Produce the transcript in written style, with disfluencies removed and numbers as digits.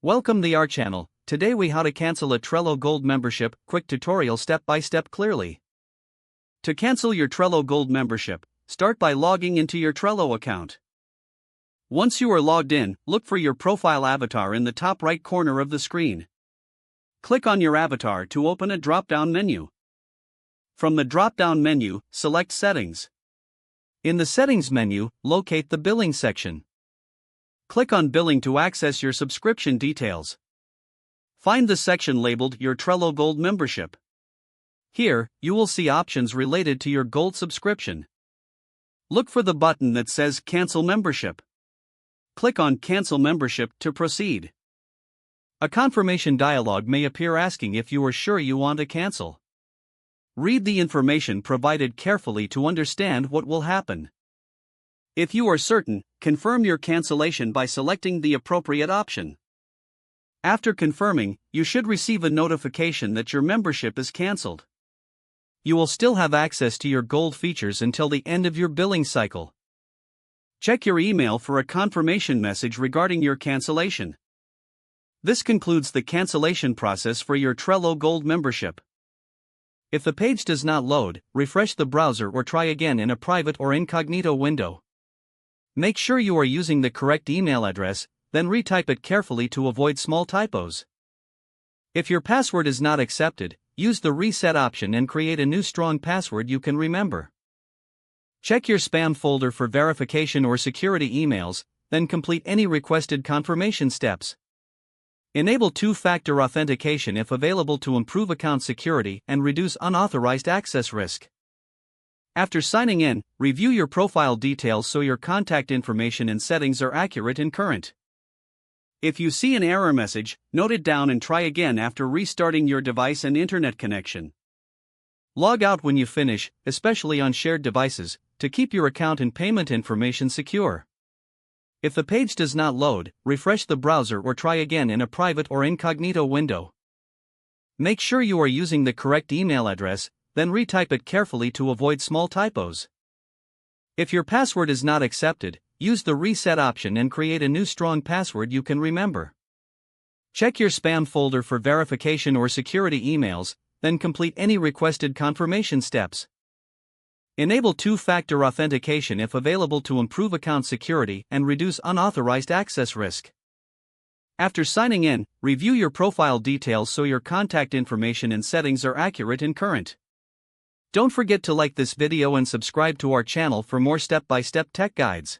Welcome to our channel. Today we how to cancel a Trello Gold membership, quick tutorial step by step clearly. To cancel your Trello Gold membership, start by logging into your Trello account. Once you are logged in, look for your profile avatar in the top right corner of the screen. Click on your avatar to open a drop-down menu. From the drop-down menu, select Settings. In the Settings menu, locate the Billing section. Click on Billing to access your subscription details. Find the section labeled Your Trello Gold Membership. Here, you will see options related to your Gold subscription. Look for the button that says Cancel Membership. Click on Cancel Membership to proceed. A confirmation dialog may appear asking if you are sure you want to cancel. Read the information provided carefully to understand what will happen. If you are certain, confirm your cancellation by selecting the appropriate option. After confirming, you should receive a notification that your membership is cancelled. You will still have access to your Gold features until the end of your billing cycle. Check your email for a confirmation message regarding your cancellation. This concludes the cancellation process for your Trello Gold membership. If the page does not load, refresh the browser or try again in a private or incognito window. Make sure you are using the correct email address, then retype it carefully to avoid small typos. If your password is not accepted, use the reset option and create a new strong password you can remember. Check your spam folder for verification or security emails, then complete any requested confirmation steps. Enable two-factor authentication if available to improve account security and reduce unauthorized access risk. After signing in, review your profile details so your contact information and settings are accurate and current. If you see an error message, note it down and try again after restarting your device and internet connection. Log out when you finish, especially on shared devices, to keep your account and payment information secure. If the page does not load, refresh the browser or try again in a private or incognito window. Make sure you are using the correct email address, then retype it carefully to avoid small typos. If your password is not accepted, use the reset option and create a new strong password you can remember. Check your spam folder for verification or security emails, then complete any requested confirmation steps. Enable two-factor authentication if available to improve account security and reduce unauthorized access risk. After signing in, review your profile details so your contact information and settings are accurate and current. Don't forget to like this video and subscribe to our channel for more step-by-step tech guides.